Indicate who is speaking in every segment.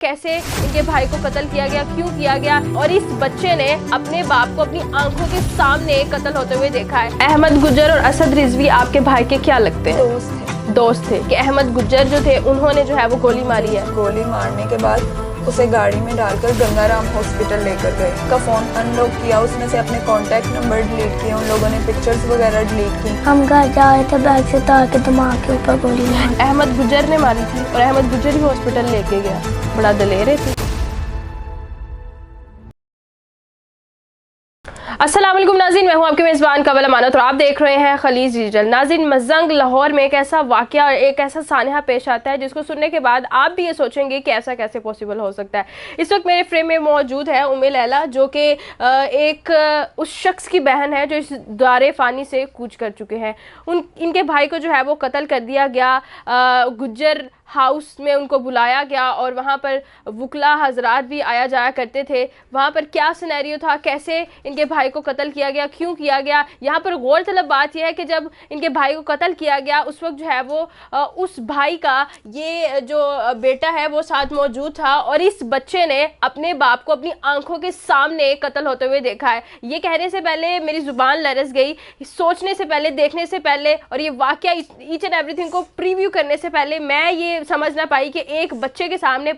Speaker 1: कैसे इनके भाई को कत्ल किया गया, क्यों किया गया, और इस बच्चे ने अपने बाप को अपनी आंखों के सामने कत्ल होते हुए देखा है। अहमद गुज्जर और असद रिजवी आपके भाई के क्या लगते हैं? दोस्त थे कि अहमद गुज्जर जो थे उन्होंने जो है वो गोली मारी है।
Speaker 2: गोली मारने के बाद उसे गाड़ी में डालकर गंगाराम हॉस्पिटल लेकर गए। का फोन अनलॉक किया, उसमें से अपने कॉन्टैक्ट नंबर डिलीट किए, उन लोगों ने पिक्चर्स वगैरह डिलीट की।
Speaker 3: हम घर जा रहे थे, बैग से उतार के दिमाग के ऊपर गोली मारी।
Speaker 1: अहमद गुज्जर ने मारी थी और अहमद गुज्जर ही हॉस्पिटल लेके गया। बड़ा दलेर थे। अस्सलाम वालेकुम नाज़रीन, मैं हूं आपके मेज़बान काबिल अमानत और आप देख रहे हैं खलीज डिजिटल। नाज़रीन, मज़ंग लाहौर में एक ऐसा वाक़या और एक ऐसा सानहा पेश आता है जिसको सुनने के बाद आप भी ये सोचेंगे कि ऐसा कैसे पॉसिबल हो सकता है। इस वक्त मेरे फ्रेम में मौजूद है उम्मे लैला, जो कि एक उस शख्स की बहन है जो इस दारे फ़ानी से कूच कर चुके हैं। इनके भाई को जो है वो कत्ल कर दिया गया। गुज्जर हाउस में उनको बुलाया गया और वहाँ पर वुकला हजरात भी आया जाया करते थे। वहाँ पर क्या सिनेरियो था, कैसे इनके भाई को कत्ल किया गया, क्यों किया गया। यहाँ पर गौरतलब बात यह है कि जब इनके भाई को कत्ल किया गया उस वक्त जो है वो उस भाई का ये जो बेटा है वो साथ मौजूद था और इस बच्चे ने अपने बाप को अपनी आंखों के सामने कत्ल होते हुए देखा है। ये कहने से पहले मेरी ज़ुबान लरज़ गई, सोचने से पहले, देखने से पहले और ये वाक़या ईच एंड एवरीथिंग को प्रीव्यू करने से पहले मैं ये समझ ना पाई कि एक बच्चे के सामने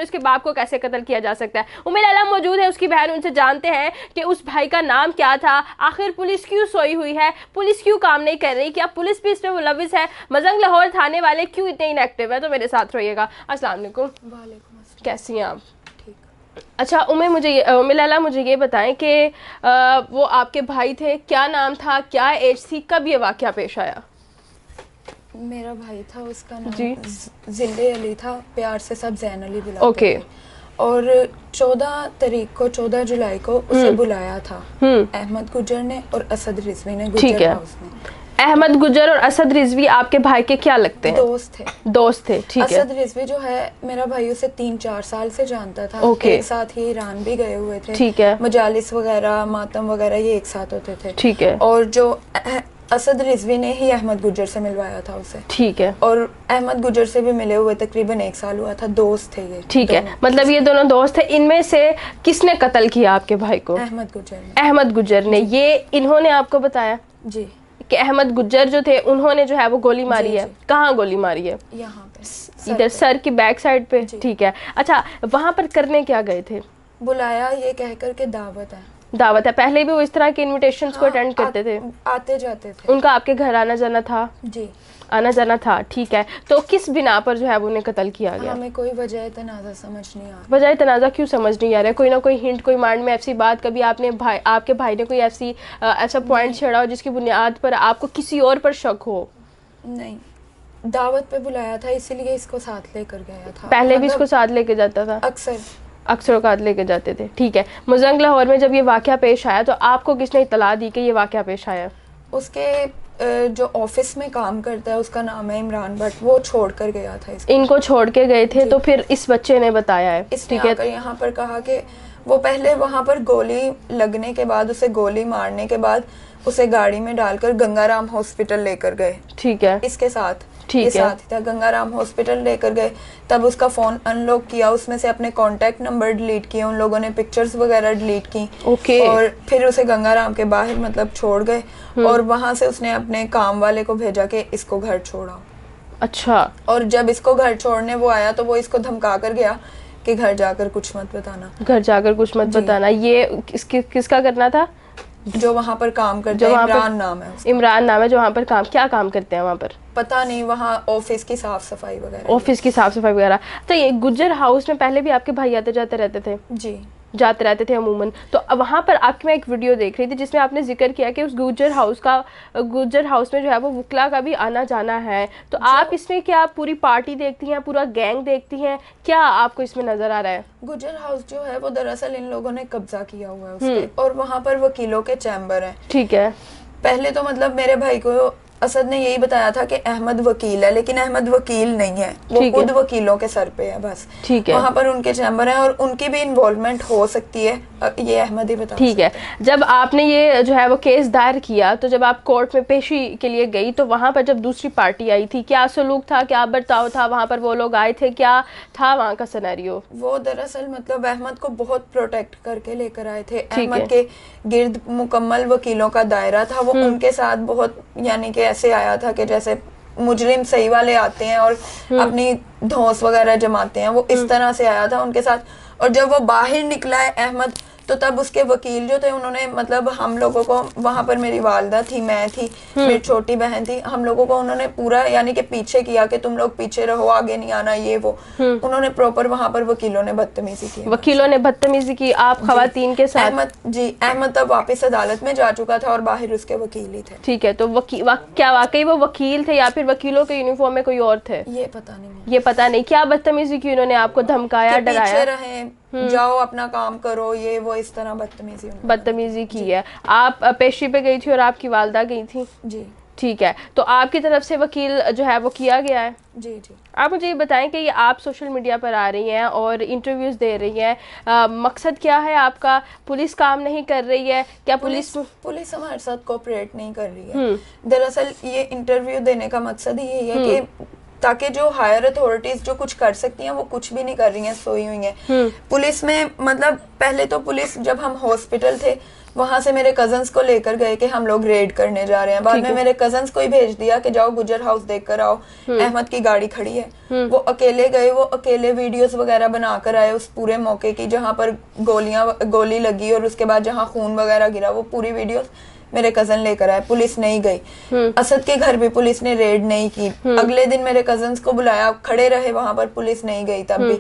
Speaker 1: उसके बाप को कैसे कत्ल किया जा सकता है। उम्मे लैला मौजूद है, उसकी बहन, उनसे जानते हैं कि उस भाई का नाम क्या था, आखिर पुलिस क्यों सोई हुई है, पुलिस क्यों काम नहीं कर रही, क्या पुलिस भी इसमें मुलविस है, मज़ंग लाहौर थाने वाले क्यों इतने इनएक्टिव है। तो मेरे साथ रहिएगा। अस्सलाम वालेकुम।
Speaker 2: वालेकुम अस्सलाम।
Speaker 1: कैसी हैं आप?
Speaker 2: ठीक।
Speaker 1: अच्छा उम्मे लैला, मुझे ये बताएं कि वो आपके भाई थे, क्या नाम था, क्या एज थी, कब ये वाक़या पेश आया?
Speaker 2: मेरा भाई था, उसका नाम
Speaker 1: जी
Speaker 2: जिले अली था, प्यार से सब जैन अली बुलाते
Speaker 1: ओके।
Speaker 2: थे। और 14 जुलाई को उसे बुलाया था अहमद गुज्जर ने और असद रिजवी ने गुज्जर हाउस में।
Speaker 1: अहमद गुज्जर और असद रिजवी आपके भाई के क्या लगते हैं? दोस्त थे। ठीक है।
Speaker 2: असद रिजवी जो है मेरा भाई उसे 3-4 साल से जानता था। एक साथ ही ईरान भी गए हुए थे।
Speaker 1: ठीक है।
Speaker 2: मजालिस वगैरह, मातम वगैरह ये एक साथ होते थे।
Speaker 1: ठीक है।
Speaker 2: और जो असद रिजवी ने ही अहमद गुज्जर से मिलवाया था उसे। ठीक है। और अहमद गुज्जर से भी मिले हुए तकरीबन 1 साल हुआ था। दोस्त थे ये। ठीक है,
Speaker 1: मतलब ये दोनों दोस्त थे। इनमें से किसने कत्ल किया आपके भाई को?
Speaker 2: अहमद गुज्जर ने।
Speaker 1: अहमद गुज्जर ने। ये इन्होंने आपको बताया
Speaker 2: जी
Speaker 1: कि अहमद गुज्जर जो थे उन्होंने जो है वो गोली मारी है। कहाँ गोली मारी है?
Speaker 2: यहाँ पे,
Speaker 1: इधर सर की बैक साइड पे। ठीक है। अच्छा, वहाँ पर करने क्या गए थे?
Speaker 2: बुलाया ये कहकर के दावत है।
Speaker 1: पहले भी वो इस तरह के इनविटेशंस को अटेंड करते थे?
Speaker 2: आते जाते थे।
Speaker 1: उनका आपके घर आना जाना था?
Speaker 2: जी,
Speaker 1: आना जाना था। ठीक है। तो किस बिना पर जो है वो उन्हें कत्ल किया गया?
Speaker 2: हमें कोई वजह तनाज़ा समझ नहीं आ रहा।
Speaker 1: वजह तनाज़ा क्यों समझ नहीं आ रहा है? कोई ना कोई हिंट, कोई माइंड में ऐसी बात, कभी आपके भाई ने कोई ऐसा पॉइंट छेड़ा हो जिसकी बुनियाद पर आपको किसी और पर शक हो?
Speaker 2: नहीं, दावत पे बुलाया था इसीलिए इसको साथ लेकर गया था।
Speaker 1: पहले भी इसको साथ लेके जाता था? अक्सर औकात लेके जाते थे। ठीक है। मज़ंग लाहौर में जब ये वाक़या पेश आया तो आपको किसने इत्तला दी कि ये वाक़या पेश आया?
Speaker 2: उसके जो ऑफिस में काम करता है, उसका नाम है इमरान भट्ट, वो छोड़ कर गया था
Speaker 1: इनको छोड़ के गए थे। तो फिर इस बच्चे ने बताया है?
Speaker 2: ठीक है। यहाँ पर कहा कि वो पहले वहाँ पर गोली लगने के बाद, उसे गोली मारने के बाद उसे गाड़ी में डालकर गंगाराम हॉस्पिटल लेकर गए। ठीक है। इसके साथ साथ ही था, गंगाराम हॉस्पिटल लेकर गए। तब उसका फोन अनलॉक किया, उसमें से अपने कॉन्टैक्ट नंबर डिलीट किए, उन लोगों ने पिक्चर्स वगैरह डिलीट की। और फिर उसे गंगाराम के बाहर मतलब छोड़ गए और वहां से उसने अपने काम वाले को भेजा कि इसको घर छोड़ा। अच्छा। और जब इसको घर छोड़ने वो आया तो वो इसको धमका कर गया कि घर जाकर कुछ मत बताना। ये किसका करना था? जो वहाँ पर काम करते हैं, इमरान नाम है जो वहाँ पर क्या काम करते हैं वहाँ पर? पता नहीं, वहाँ ऑफिस की साफ सफाई वगैरह। तो ये गुज्जर हाउस में पहले भी आपके भाई आते जाते रहते थे? जी, जाते रहते थे अमूमन। तो वहाँ पर आपकी मैं एक वीडियो देख रही थी जिसमें आपने जिक्र किया कि उस गुज्जर हाउस में जो है वो वुकला का भी आना जाना है। तो आप इसमें क्या पूरी पार्टी देखती हैं, पूरा गैंग देखती हैं, क्या आपको इसमें नजर आ रहा है? गुज्जर हाउस जो है वो दरअसल इन लोगों ने कब्जा किया हुआ है उसपे, और वहाँ पर वकीलों के चैम्बर है। ठीक है। पहले तो मतलब मेरे भाई को असद ने यही बताया था कि अहमद वकील है, लेकिन अहमद वकील नहीं है, वो खुद वकीलों के सर पे है बस।
Speaker 1: ठीक है,
Speaker 2: वहाँ पर उनके चैम्बर है और उनकी भी इन्वॉल्वमेंट हो सकती है, ये अहमद ही बता।
Speaker 1: ठीक है, जब आपने ये जो है वो केस दायर किया, तो जब आप कोर्ट में पेशी के लिए गई तो वहाँ पर जब दूसरी पार्टी आई थी, क्या सलूक था, क्या बर्ताव था वहाँ पर, वो लोग आए थे, क्या था वहाँ का सिनेरियो? वो
Speaker 2: दरअसल मतलब अहमद को बहुत प्रोटेक्ट करके लेकर आए थे। अहमद के गिर्द मुकम्मल वकीलों का दायरा था, वो उनके साथ बहुत यानी कि ऐसे आया था कि जैसे मुजरिम सही वाले आते हैं और अपनी धौंस वगैरह जमाते हैं, वो इस तरह से आया था उनके साथ। और जब वो बाहर निकला है अहमद, तो तब उसके वकील जो थे उन्होंने मतलब हम लोगों को, वहां पर मेरी वालदा थी, मैं थी, मेरी छोटी बहन थी, हम लोगों को उन्होंने पूरा यानी कि पीछे किया कि तुम लोग पीछे रहो, आगे नहीं आना, ये वो उन्होंने प्रॉपर वहां पर वकीलों ने बदतमीजी की।
Speaker 1: वकीलों ने बदतमीजी की आप खवातीन के साथ?
Speaker 2: अहमद तब वापस अदालत में जा चुका था और बाहर उसके वकील ही थे।
Speaker 1: ठीक है, तो क्या वाकई वो वकील थे या फिर वकीलों के यूनिफॉर्म में कोई और थे?
Speaker 2: ये पता नहीं,
Speaker 1: ये पता नहीं। क्या बदतमीजी की उन्होंने आपको? धमकाया, डराया?
Speaker 2: रहे, जाओ अपना काम करो, ये वो इस तरह
Speaker 1: बदतमीजी की है। आप पेशी पे गई थी और आपकी वालदा गई थी?
Speaker 2: जी।
Speaker 1: ठीक है, तो आपकी तरफ से वकील जो है वो किया गया है?
Speaker 2: जी जी।
Speaker 1: आप मुझे ये बताएं कि ये आप सोशल मीडिया पर आ रही हैं और इंटरव्यूज़ दे रही हैं, मकसद क्या है आपका? पुलिस काम नहीं कर रही है क्या?
Speaker 2: पुलिस हमारे साथ कोऑपरेट नहीं कर रही है। दरअसल ये इंटरव्यू देने का मकसद ही यही है कि ताकि जो हायर अथॉरिटीज जो कुछ कर सकती हैं वो कुछ भी नहीं कर रही हैं, सोई हुई हैं। पुलिस में मतलब पहले तो पुलिस, जब हम हॉस्पिटल थे वहां से मेरे कजन्स को लेकर गए कि हम लोग रेड करने जा रहे हैं, बाद में मेरे कजन्स को ही भेज दिया कि जाओ गुजर हाउस देख कर आओ, अहमद की गाड़ी खड़ी है। वो अकेले गए, वो अकेले वीडियोस वगैरह बना कर आए उस पूरे मौके की, जहाँ पर गोली लगी और उसके बाद जहाँ खून वगैरह गिरा, वो पूरी वीडियोस मेरे कजन लेकर आए। पुलिस नहीं गई। असद के घर भी पुलिस ने रेड नहीं की। अगले दिन मेरे कजन्स को बुलाया, खड़े रहे वहां पर, पुलिस नहीं गई तब भी।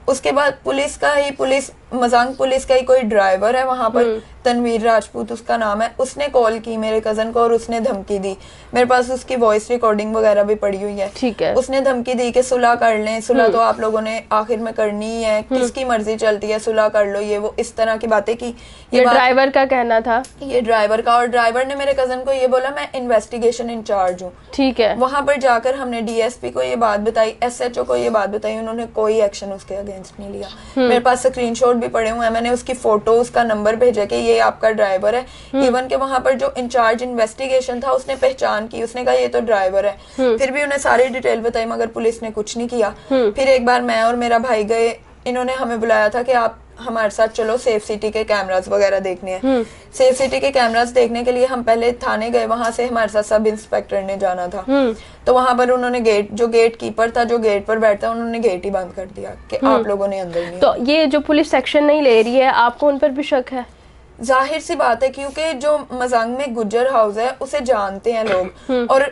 Speaker 2: उसके बाद पुलिस मजांग पुलिस का ही कोई ड्राइवर है वहां पर, तनवीर राजपूत उसका नाम है, उसने कॉल की मेरे कजन को और उसने धमकी दी। मेरे पास उसकी वॉइस रिकॉर्डिंग वगैरह भी पड़ी हुई है।
Speaker 1: ठीक है।
Speaker 2: उसने धमकी दी कि सुलह कर लें, सुलह तो आप लोगों ने आखिर में करनी ही है, किसकी मर्जी चलती है, सुलह कर लो, ये वो इस तरह की बातें की।
Speaker 1: ये ड्राइवर का कहना था?
Speaker 2: ये ड्राइवर का, और ड्राइवर ने मेरे कजन को ये बोला मैं इन्वेस्टिगेशन इंचार्ज हूँ।
Speaker 1: ठीक है।
Speaker 2: वहां पर जाकर हमने डीएसपी को ये बात बताई, एसएचओ को ये बात बताई, उन्होंने कोई एक्शन उसके अगेंस्ट नहीं लिया। मेरे पास स्क्रीनशॉट भी पड़े हुए हैं, मैंने उसकी फोटो, उसका नंबर भेजा कि ये आपका ड्राइवर है। इवन के वहां पर जो इंचार्ज इन्वेस्टिगेशन था उसने पहचान की, उसने कहा ये तो ड्राइवर है। फिर भी उन्हें सारी डिटेल बताई मगर पुलिस ने कुछ नहीं किया। फिर एक बार मैं और मेरा भाई गए, इन्होंने हमें बुलाया था कि आप हमारे साथ चलो, सेफ सिटी के कैमरास वगैरह देखने हैं। सेफ सिटी के कैमरास देखने के लिए हम पहले थाने गए, वहां से हमारे साथ सब इंस्पेक्टर ने जाना था। तो वहां पर उन्होंने गेट कीपर था जो गेट पर बैठता, उन्होंने गेट ही बंद कर दिया कि आप लोगों ने अंदर नहीं।
Speaker 1: तो ये जो पुलिस सेक्शन नहीं ले रही है, आपको उन पर भी शक है?
Speaker 2: जाहिर सी बात है, क्योंकि जो मजांग में गुजर हाउस है उसे जानते हैं लोग, और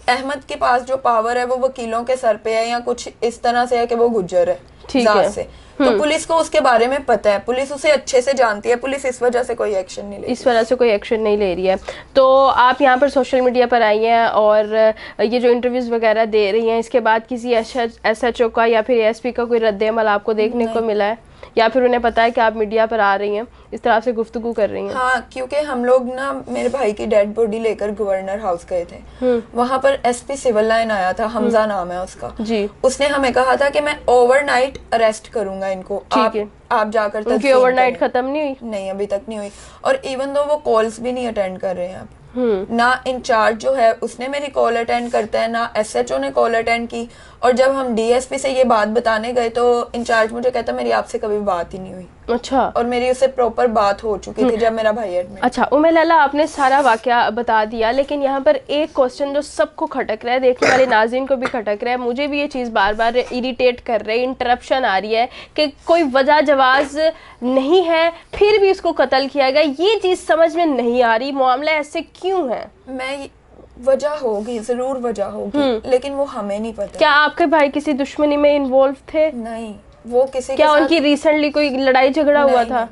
Speaker 2: अहमद के पास जो पावर है वो वकीलों के सर पे है या कुछ इस तरह से है कि वो गुजर है।
Speaker 1: ठीक है।
Speaker 2: से तो पुलिस को उसके बारे में पता है, पुलिस उसे अच्छे से जानती है, पुलिस इस वजह से कोई एक्शन नहीं ले रही है।
Speaker 1: इस वजह से कोई एक्शन नहीं ले रही है। तो आप यहाँ पर सोशल मीडिया पर आई हैं और ये जो इंटरव्यूज़ वगैरह दे रही हैं, इसके बाद किसी एसएचओ का या फिर एएसपी का कोई रद्द-ए-अमल आपको देखने को मिला है, या फिर उन्हें पता है कि आप मीडिया पर आ रही हैं, इस तरह से गुफ्तगू कर रही हैं?
Speaker 2: हाँ, क्योंकि हम लोग ना मेरे भाई की डेड बॉडी लेकर गवर्नर हाउस गए थे। वहाँ पर एसपी सिविल लाइन आया था, हमजा नाम है उसका जी। उसने हमें कहा था कि मैं ओवरनाइट अरेस्ट करूंगा इनको, आप जाकर।
Speaker 1: उनकी ओवरनाइट खत्म नहीं हुई?
Speaker 2: नहीं, अभी तक नहीं हुई। और इवन दो वो कॉल्स भी नहीं अटेंड कर रहे हैं अब। ना इंचार्ज जो है उसने मेरी कॉल अटेंड करता है, ना एसएचओ ने कॉल अटेंड की। और जब हम डीएसपी से ये बात बताने गए तो इंचार्ज मुझे कहता मेरी आपसे कभी बात ही नहीं हुई।
Speaker 1: अच्छा।
Speaker 2: और मेरी उससे प्रॉपर बात हो चुकी थी जब मेरा भाई एडमिट।
Speaker 1: अच्छा उम्मे लैला, आपने सारा वाकया बता दिया, लेकिन यहाँ पर एक क्वेश्चन जो सबको खटक रहा है, देखने वाले नाज़रीन को भी खटक रहा है, मुझे भी ये चीज़ बार बार इरिटेट कर रही है, इंटरप्शन आ रही है कि कोई वजह जवाज नहीं है फिर भी उसको कत्ल किया गया। ये चीज़ समझ में नहीं आ रही, मामला ऐसे क्यों है?
Speaker 2: वजह होगी, जरूर वजह होगी, लेकिन वो हमें नहीं पता।
Speaker 1: क्या आपके भाई किसी दुश्मनी में इन्वॉल्व थे?
Speaker 2: नहीं, वो किसी
Speaker 1: क्या उनकी रिसेंटली कोई लड़ाई झगड़ा हुआ था?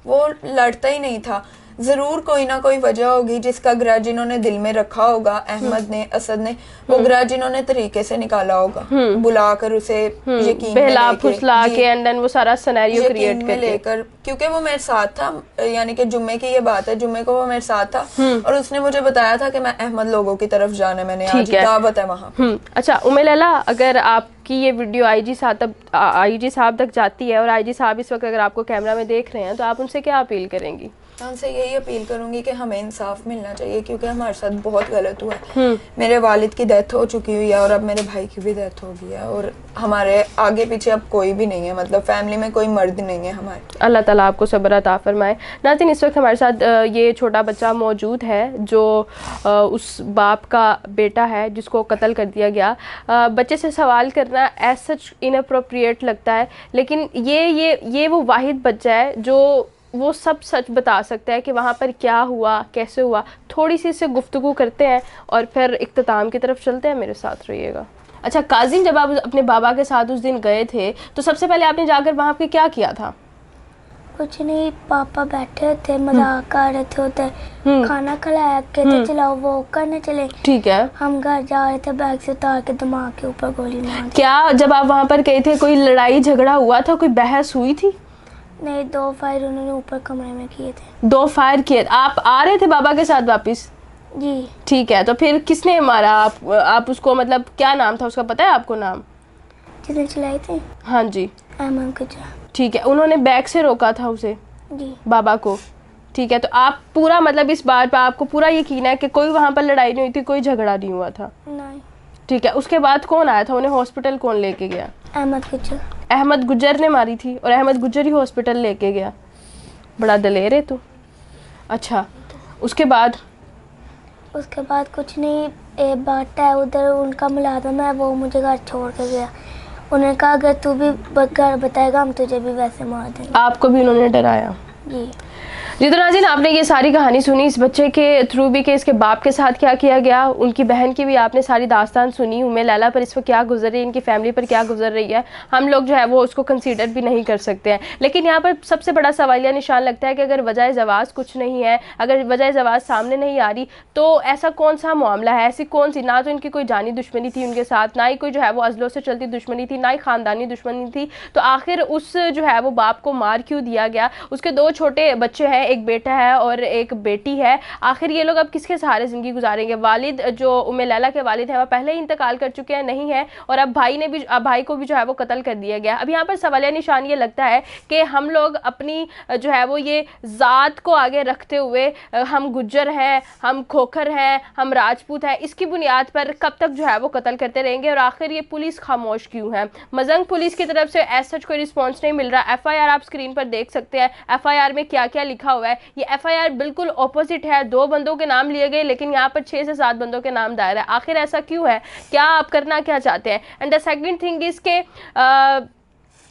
Speaker 2: वो लड़ता ही नहीं था। जरूर कोई ना कोई वजह होगी जिसका ग्रज इन्होंने दिल में रखा होगा, अहमद ने, असद ने, वो ग्रज इन्होंने तरीके से निकाला होगा, बुलाकर उसे यकीन
Speaker 1: बहला फुसला के एंड देन वो सारा सिनेरियो क्रिएट कर
Speaker 2: लेकर, क्योंकि वो मेरे साथ था, यानी कि जुम्मे की ये बात है, जुम्मे को वो मेरे साथ था और उसने मुझे बताया था कि मैं अहमद लोगों की तरफ जाना, मैंने आज दावत है वहाँ।
Speaker 1: अच्छा उम्मे लैला, अगर आपकी ये वीडियो आईजी साहब तक जाती है और आईजी साहब इस वक्त अगर आपको कैमरा में देख रहे हैं तो आप उनसे क्या अपील करेंगी?
Speaker 2: मैं उनसे यही अपील करूंगी कि हमें इंसाफ मिलना चाहिए, क्योंकि हमारे साथ बहुत गलत हुआ है। मेरे वालिद की डेथ हो चुकी हुई है और अब मेरे भाई की भी डेथ हो गई है और हमारे आगे पीछे अब कोई भी नहीं है, मतलब फैमिली में कोई मर्द नहीं है हमारे।
Speaker 1: अल्लाह ताला आपको सब्र अता फरमाए। नाज़रीन, इस वक्त हमारे साथ ये छोटा बच्चा मौजूद है जो उस बाप का बेटा है जिसको कत्ल कर दिया गया। बच्चे से सवाल करना एज सच इनअप्रोप्रिएट लगता है, लेकिन ये वो वाहिद बच्चा है जो वो सब सच बता सकता है कि वहाँ पर क्या हुआ, कैसे हुआ। थोड़ी सी इससे गुफ्तगू करते हैं और फिर इख्तिताम की तरफ चलते हैं, मेरे साथ रहिएगा। अच्छा काजिम, जब आप अपने बाबा के साथ उस दिन गए थे तो सबसे पहले आपने जाकर वहाँ पे क्या किया था?
Speaker 3: कुछ नहीं, पापा बैठे थे, मजाक कर रहे थे उधर, खाना खिलाया के तो चलाओ वो करने चले।
Speaker 1: ठीक है।
Speaker 3: हम घर जा रहे थे, बैग से उतार के दिमाग के ऊपर गोली मार।
Speaker 1: क्या जब आप वहाँ पर गए थे कोई लड़ाई झगड़ा हुआ था, कोई बहस हुई थी?
Speaker 3: नहीं, 2 फायर उन्होंने ऊपर कमरे में किए थे।
Speaker 1: 2 फायर किए? आप आ रहे थे बाबा के साथ वापस?
Speaker 3: जी।
Speaker 1: ठीक है, तो फिर किसने मारा आप उसको, मतलब क्या नाम था उसका, पता है आपको नाम?
Speaker 3: जिसने चलाई थी?
Speaker 1: हाँ जी।
Speaker 3: अहमद गुजर।
Speaker 1: ठीक है, उन्होंने बैग से रोका था उसे?
Speaker 3: जी।
Speaker 1: बाबा को? ठीक है, तो आप पूरा मतलब इस बात पर आपको पूरा यकीन है कि कोई वहाँ पर लड़ाई नहीं हुई थी, कोई झगड़ा नहीं हुआ था?
Speaker 3: नहीं।
Speaker 1: ठीक है, उसके बाद कौन आया था, उन्हें हॉस्पिटल कौन लेके गया?
Speaker 3: अहमद गुजर।
Speaker 1: अहमद गुजर ने मारी थी और अहमद गुजर ही हॉस्पिटल लेके गया? बड़ा दलेर है तू। अच्छा उसके बाद?
Speaker 3: उसके बाद कुछ नहीं, एक बात है उधर उनका मुलाजिम है, वो मुझे घर छोड़ के गया। उन्होंने कहा अगर तू भी घर बताएगा हम तुझे भी वैसे मार देंगे।
Speaker 1: आपको भी उन्होंने डराया?
Speaker 3: जी।
Speaker 1: जी तो नाज़रीन, आपने ये सारी कहानी सुनी इस बच्चे के थ्रू भी कि इसके बाप के साथ क्या किया गया, उनकी बहन की भी आपने सारी दास्तान सुनी, उम्मे लैला पर इस वक्त क्या गुजर रही है, इनकी फैमिली पर क्या गुजर रही है। हम लोग जो है वो उसको कंसीडर भी नहीं कर सकते हैं। लेकिन यहाँ पर सबसे बड़ा सवालिया निशान लगता है कि अगर वजह ज़वाज कुछ नहीं है, अगर वजह ज़वाज सामने नहीं आ रही तो ऐसा कौन सा मामला है, ऐसी कौन सी, ना तो इनकी कोई जानी दुश्मनी थी उनके साथ, ना ही कोई जो है वो अजलों से चलती दुश्मनी थी, ना ही ख़ानदानी दुश्मनी थी, तो आखिर उस जो है वो बाप को मार क्यों दिया गया? उसके 2 छोटे बच्चे हैं, एक बेटा है और एक बेटी है। आखिर ये लोग अब किसके सहारे ज़िंदगी गुजारेंगे? वालिद जो उम्मे लैला के वालिद हैं वो पहले ही इंतकाल कर चुके हैं, नहीं है, और अब भाई को भी जो है वो कत्ल कर दिया गया। अब यहाँ पर सवालिया निशान ये लगता है कि हम लोग अपनी जो है वो ये ज़ात को आगे रखते हुए हम गुज्जर हैं, हम खोखर हैं, हम राजपूत हैं, इसकी बुनियाद पर कब तक जो है वो कत्ल करते रहेंगे? और आखिर ये पुलिस खामोश क्यों है? मजंग पुलिस की तरफ से एज सच कोई रिस्पॉन्स नहीं मिल रहा। FIR आप स्क्रीन पर देख सकते हैं, FIR में क्या क्या लिखा हुआ है। ये FIR बिल्कुल ऑपोजिट है, 2 बंदों के नाम लिए गए लेकिन यहाँ पर 6 से 7 बंदों के नाम दायर है। आखिर ऐसा क्यों है? क्या आप करना क्या चाहते हैं? And the second thing is के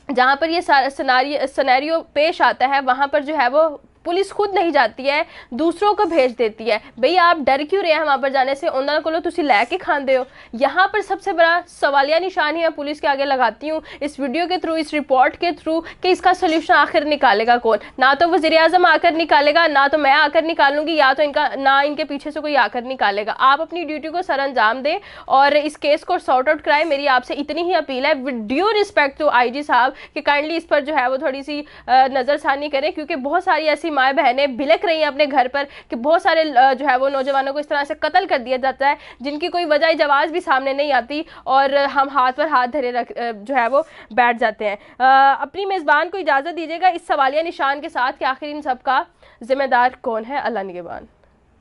Speaker 1: जहाँ पर ये सिनेरियो पेश आता है वहाँ पर जो है वो पुलिस खुद नहीं जाती है, दूसरों को भेज देती है। भाई आप डर क्यों रहे हैं वहाँ पर जाने से? उन्होंने को तुसी लैके खांदे हो। यहाँ पर सबसे बड़ा सवालिया निशान ही मैं पुलिस के आगे लगाती हूँ इस वीडियो के थ्रू, इस रिपोर्ट के थ्रू, कि इसका सोल्यूशन आखिर निकालेगा कौन? ना तो वज़ीर आज़म आकर निकालेगा, ना तो मैं आकर निकालूंगी, या तो इनके पीछे से कोई आकर निकालेगा। आप अपनी ड्यूटी को सर अंजाम दें और इस केस को सॉर्ट आउट कराएं। मेरी आपसे इतनी ही अपील है, with due respect to IG साहब, कि काइंडली इस पर जो है वो थोड़ी सी नज़रसानी करें, क्योंकि बहुत सारी ऐसी माएँ बहनें बिलक रही हैं अपने घर पर कि बहुत सारे जो है वो नौजवानों को इस तरह से कत्ल कर दिया जाता है जिनकी कोई वजह जवाज भी सामने नहीं आती, और हम हाथ पर हाथ धरे जो है वो बैठ जाते हैं। अपनी मेज़बान को इजाज़त दीजिएगा इस सवालिया निशान के साथ कि आखिर इन सब का जिम्मेदार कौन है। अल्लाह निगहबान।